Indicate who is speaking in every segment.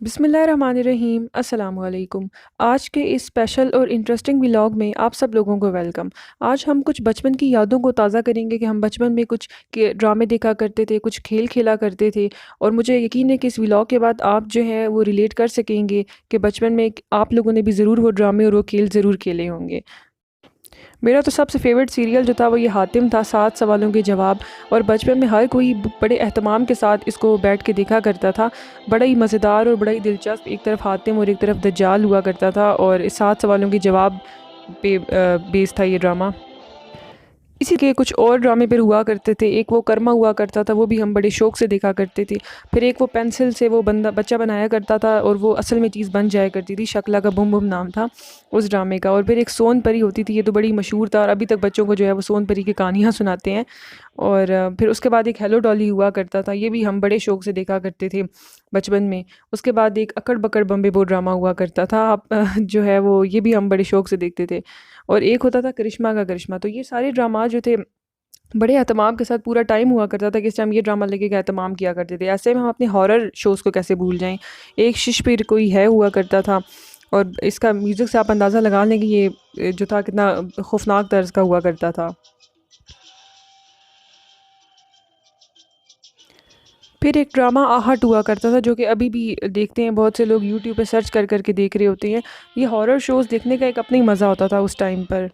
Speaker 1: बिस्मिल्लाहिर्रहमानिर्रहीम अस्सलाम वालेकुम। आज के इस स्पेशल और इंटरेस्टिंग व्लॉग में आप सब लोगों को वेलकम। आज हम कुछ बचपन की यादों को ताज़ा करेंगे कि हम बचपन में कुछ के ड्रामे देखा करते थे, कुछ खेल खेला करते थे और मुझे यकीन है कि इस व्लॉग के बाद आप जो हैं वो रिलेट कर सकेंगे कि बचपन में आप लोगों ने भी ज़रूर वो ड्रामे और वो खेल ज़रूर खेले होंगे। मेरा तो सबसे फ़ेवरेट सीरियल जो था वो ये हातिम था, 7 सवालों के जवाब। और बचपन में हर कोई बड़े एहतमाम के साथ इसको बैठ के देखा करता था। बड़ा ही मज़ेदार और बड़ा ही दिलचस्प, एक तरफ हातिम और एक तरफ दज्जाल हुआ करता था और इस 7 सवालों के जवाब पे बेस था ये ड्रामा। इसी के कुछ और ड्रामे फिर हुआ करते थे। एक वो कर्मा हुआ करता था, वो भी हम बड़े शौक़ से देखा करते थे। फिर एक वो पेंसिल से वो बच्चा बनाया करता था और वो असल में चीज़ बन जाया करती थी। शकला का बुम बुम नाम था उस ड्रामे का। और फिर एक सोन परी होती थी, ये तो बड़ी मशहूर था और अभी तक बच्चों को जो है वो सोन परी की कहानियाँ सुनाते हैं। और फिर उसके बाद एक हेलो डॉली हुआ करता था, ये भी हम बड़े शौक़ से देखा करते थे बचपन में। उसके बाद एक अकड़ बकड़ बम्बे बो ड्रामा हुआ करता था, आप जो है वो ये भी हम बड़े शौक़ से देखते थे। और एक होता था करिश्मा का करिश्मा। तो ये सारे ड्रामा जो थे बड़े एहतमाम के साथ पूरा टाइम हुआ करता था कि इस टाइम ये ड्रामा लगेगा, एहतमाम किया करते थे। ऐसे में हम अपने हॉरर शोज़ को कैसे भूल जाएँ। एक शिशपीर कोई है हुआ करता था और इसका म्यूज़िक से आप अंदाज़ा लगा लें कि ये जो था कितना खौफनाक तर्ज का हुआ करता था। फिर एक ड्रामा आहट हुआ करता था जो कि अभी भी देखते हैं बहुत से लोग, यूट्यूब पे सर्च कर के देख रहे होते हैं। ये हॉरर शोज़ देखने का एक अपना ही मज़ा होता था उस टाइम पर।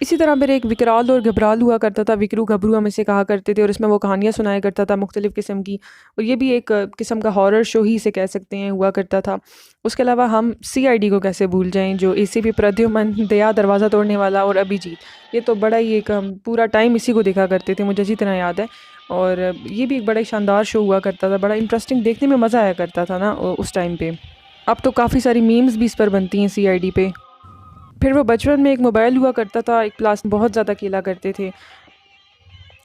Speaker 1: इसी तरह फिर एक विकराल और घबराल हुआ करता था, विकरू घबरू हम इसे कहा करते थे और इसमें वो कहानियाँ सुनाया करता था मुख्तलिफ़ किस्म की। और ये भी एक किस्म का हॉरर शो ही इसे कह सकते हैं, हुआ करता था। उसके अलावा हम सीआईडी को कैसे भूल जाएँ, जो एसीपी प्रद्युमन, दया दरवाज़ा तोड़ने वाला और अभिजीत, ये तो बड़ा ही एक हम पूरा टाइम इसी को देखा करते थे, मुझे अच्छी तरह याद है। और ये भी एक बड़ा ही शानदार शो हुआ करता था, बड़ा इंटरेस्टिंग, देखने में मज़ा आया करता था ना उस टाइम पे। अब तो काफ़ी सारी मीम्स भी इस पर बनती हैं सीआईडी पे। फिर वो बचपन में एक मोबाइल हुआ करता था, एक क्लास बहुत ज़्यादा खेला करते थे।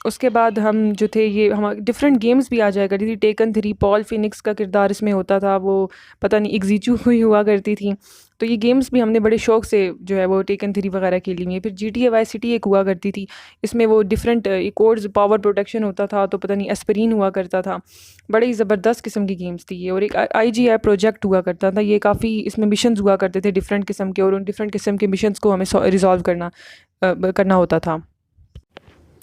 Speaker 1: उसके बाद हम जो थे ये हम डिफरेंट गेम्स भी आ जाया करती थी। टेकन 3, पॉल फिनिक्स का किरदार इसमें होता था, वो पता नहीं एग्जीचू हुई हुआ करती थी। तो ये गेम्स भी हमने बड़े शौक़ से जो है वो टेकन 3 वगैरह खेली हुई है। फिर जीटीए वाई सिटी एक हुआ करती थी, इसमें वो डिफरेंट कोड्स पावर प्रोटेक्शन होता था, तो पता नहीं एस्पिरिन हुआ करता था। बड़ी ही ज़बरदस्त किस्म की गेम्स थी ये। और एक आईजीआई प्रोजेक्ट हुआ करता था, ये काफ़ी इसमें मिशंस हुआ करते थे डिफरेंट किस्म के और उन डिफरेंट किस्म के मिशंस को हमें रिजॉल्व करना होता था।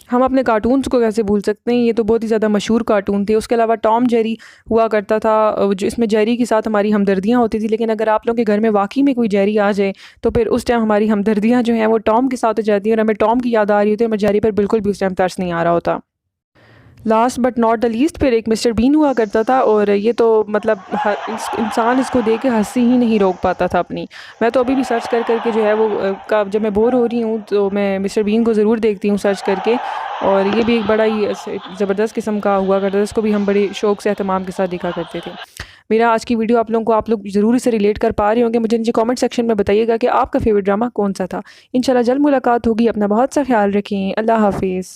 Speaker 1: हम अपने कार्टून्स को कैसे भूल सकते हैं, ये तो बहुत ही ज़्यादा मशहूर कार्टून थे। उसके अलावा टॉम जेरी हुआ करता था, जो इसमें जेरी के साथ हमारी हमदर्दियाँ होती थी। लेकिन अगर आप लोगों के घर में वाक़ई में कोई जेरी आ जाए तो फिर उस टाइम हमारी हमदर्दियाँ जो हैं वो टॉम के साथ हो जाती हैं और हमें टॉम की याद आ रही होती है, हमें जेरी पर बिल्कुल भी उस टाइम तरस नहीं आ रहा होता। Last but not the least फिर एक मिस्टर बीन हुआ करता था और ये तो मतलब इंसान इसको देख के हंसी ही नहीं रोक पाता था अपनी। मैं तो अभी भी सर्च करके जो है वो जब मैं बोर हो रही हूँ तो मैं मिस्टर बीन को ज़रूर देखती हूँ सर्च करके। और ये भी एक बड़ा ही ज़बरदस्त किस्म का हुआ करता था, इसको भी हम बड़े शौक़ से एहतमाम के साथ देखा करते थे। मेरा आज की वीडियो आप लोग ज़रूर इसे रिलेट कर पा रहे होंगे। मुझे नीचे कमेंट सेक्शन में बताइएगा कि आपका फेवरेट ड्रामा कौन सा था। इंशाल्लाह जल्द मुलाकात होगी। अपना बहुत सा ख्याल रखें। अल्लाह हाफिज़।